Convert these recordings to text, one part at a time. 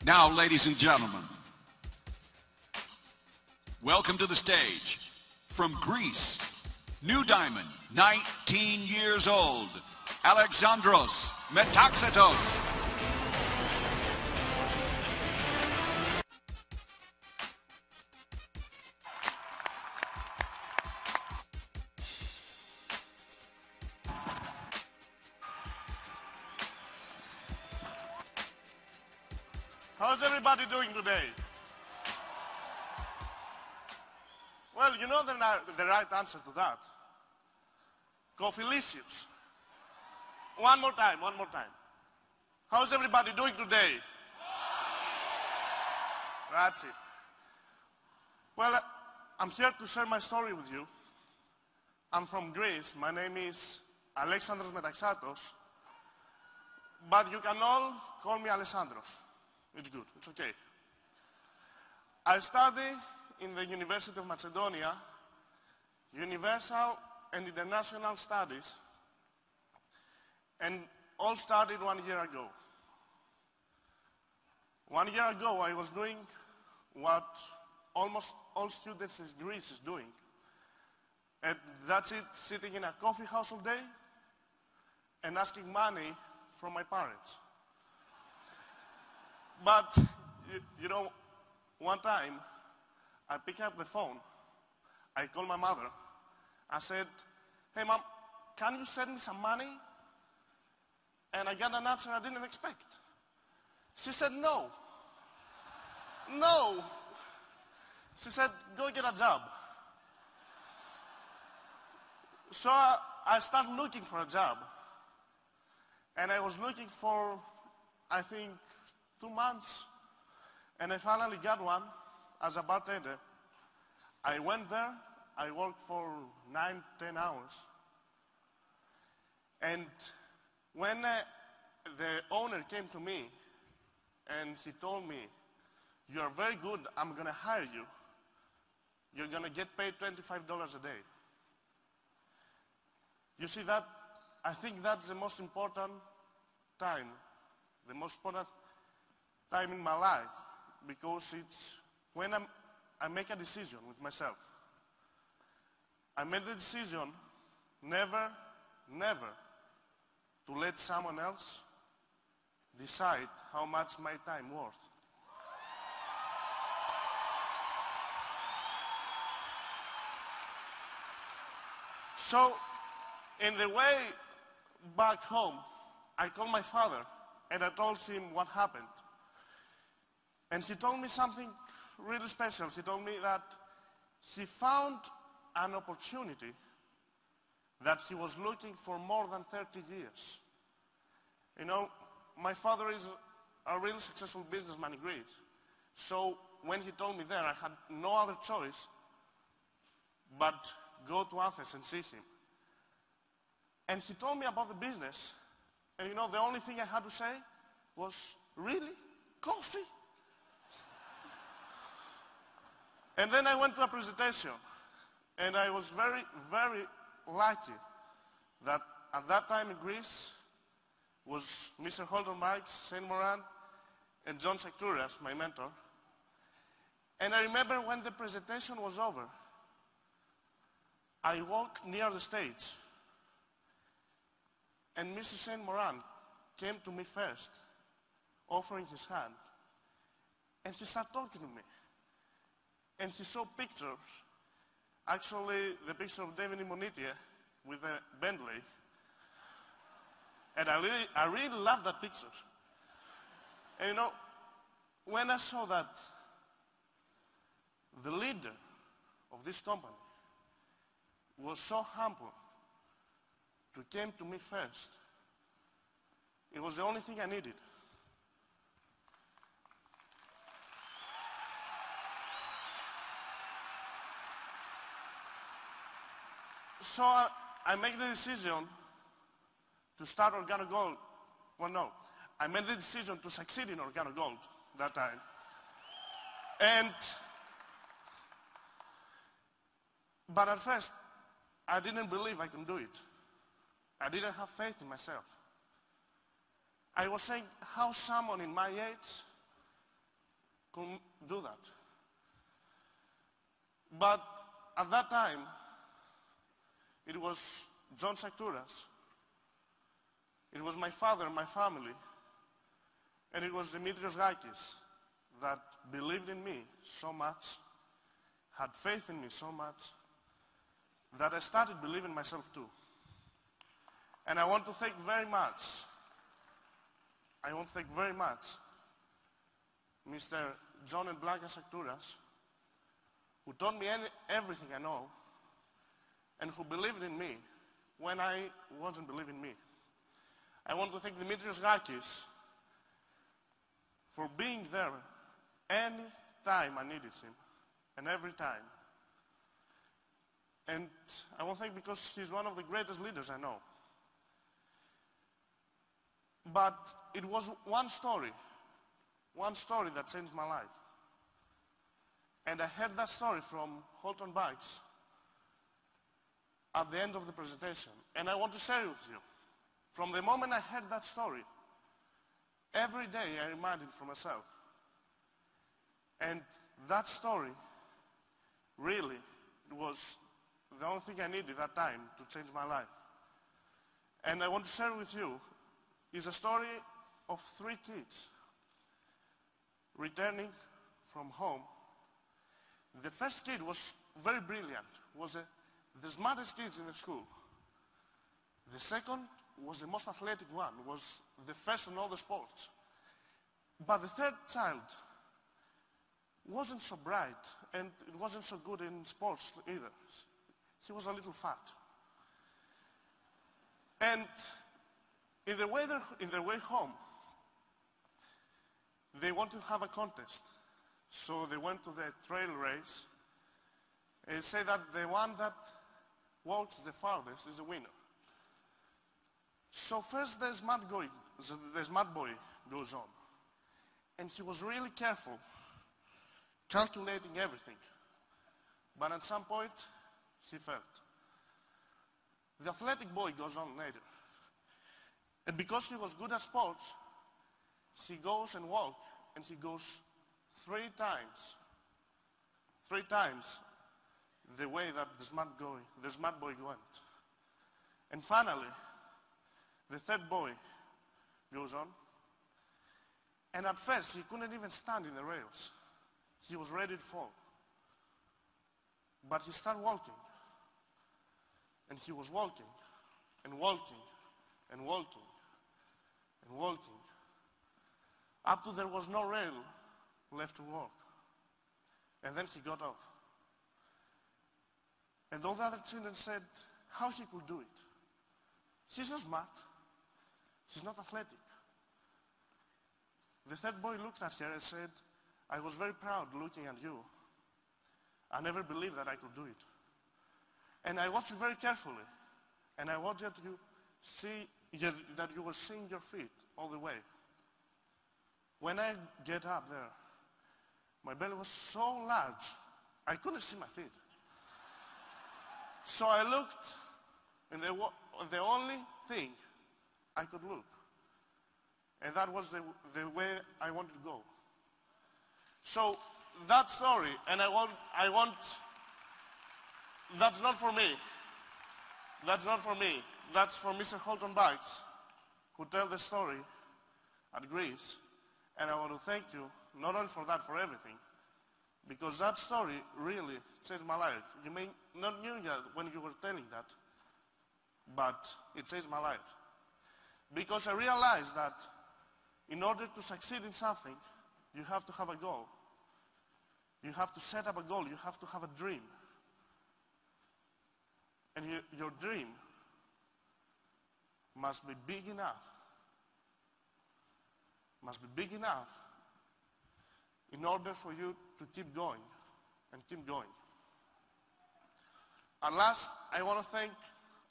Now, ladies and gentlemen, welcome to the stage, from Greece, new diamond, 19 years old, Alexandros Metaxatos. How's everybody doing today? Well, you know the right answer to that. Coffeelicious. One more time. How's everybody doing today? That's it. Well, I'm here to share my story with you. I'm from Greece. My name is Alέξανδρος Metaxatos, but you can all call me Alessandros. It's good, it's okay. I study in the University of Macedonia, Universal and International Studies, and all started 1 year ago. 1 year ago I was doing what almost all students in Greece is doing. And that's it, sitting in a coffee house all day and asking money from my parents. But, you know, one time, I picked up the phone, I called my mother, I said, hey mom, can you send me some money? And I got an answer I didn't expect. She said, no. No. She said, go get a job. So I started looking for a job. And I was looking for, I think, 2 months, and I finally got one as a bartender. I went there, I worked for 9, 10 hours. And when the owner came to me and he told me, you are very good, I'm going to hire you. You're going to get paid $25 a day. You see that? I think that's the most important time, the most important time in my life, because it's when I make a decision with myself. I made the decision never to let someone else decide how much my time worth. So, in the way back home, I called my father and I told him what happened. And he told me something really special. He told me that he found an opportunity that he was looking for more than 30 years. You know, my father is a really successful businessman in Greece. So when he told me there, I had no other choice but go to Athens and see him. And he told me about the business. And you know, the only thing I had to say was, really? Coffee? And then I went to a presentation, and I was very, very lucky that at that time in Greece was Mr. Holton Mikes, Saint Moran, and John Secturias, my mentor. And I remember when the presentation was over, I walked near the stage, and Mr. Saint Moran came to me first, offering his hand, and he started talking to me. And he saw pictures, actually the picture of David Imonitia with a Bentley. And I really loved that picture. And you know, when I saw that the leader of this company was so humble to came to me first, it was the only thing I needed. So I made the decision to start Organo Gold. Well, no. I made the decision to succeed in Organo Gold that time. But at first, I didn't believe I could do it. I didn't have faith in myself. I was saying how someone in my age couldn't do that. But at that time, it was John Saktouras, it was my father, my family, and it was Dimitrios Gakis that believed in me so much, had faith in me so much, that I started believing myself too. And I want to thank very much Mr. John and Blanca Saktouras, who taught me everything I know, and who believed in me when I wasn't believing me. I want to thank Dimitrios Gakis for being there any time I needed him, and every time. And I want to thank because he's one of the greatest leaders I know. But it was one story that changed my life. And I heard that story from Holton Bikes at the end of the presentation. And I want to share it with you. From the moment I heard that story, every day I reminded for myself. And that story, really, it was the only thing I needed that time to change my life. And I want to share with you is a story of 3 kids returning from home. The first kid was very brilliant, was the smartest kid in the school. The second was the most athletic one, was the first in all the sports. But the third child wasn't so bright, and it wasn't so good in sports either. He was a little fat. And in the way home, they want to have a contest. So they went to the trail race and say that the one that walks the farthest is the winner. So first the smart boy goes on. And he was really careful, calculating everything. But at some point, he failed. The athletic boy goes on later. And because he was good at sports, he goes and walks, and he goes 3 times. 3 times the way that the smart boy went. And finally, the third boy goes on. And at first, he couldn't even stand in the rails. He was ready to fall. But he started walking. And he was walking, and walking, and walking, and walking, up to there was no rail left to walk. And then he got off. And all the other children said how he could do it. He's not smart. He's not athletic. The third boy looked at her and said, I was very proud looking at you. I never believed that I could do it. And I watched you very carefully. And I want you to see that you were seeing your feet all the way. When I get up there, my belly was so large, I couldn't see my feet. So I looked, and the only thing I could look, and that was the way I wanted to go. So that story, and I want, that's not for me. That's not for me. That's for Mr. Holton Bikes, who tell the story at Greece. And I want to thank you, not only for that, for everything. Because that story really changed my life. You may not knew that when you were telling that, but it changed my life. Because I realized that in order to succeed in something, you have to have a goal. You have to set up a goal. You have to have a dream. And your dream must be big enough. Must be big enough in order for you to keep going and keep going. And last, I want to thank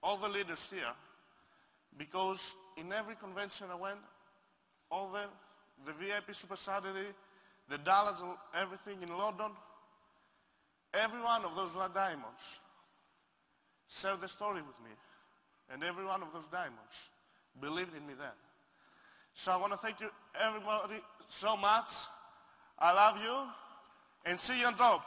all the leaders here, because in every convention I went, all the VIP Super Saturday, the Dallas, everything in London, every one of those diamonds shared the story with me. And every one of those diamonds believed in me then. So I want to thank you everybody so much. I love you, and see you on top.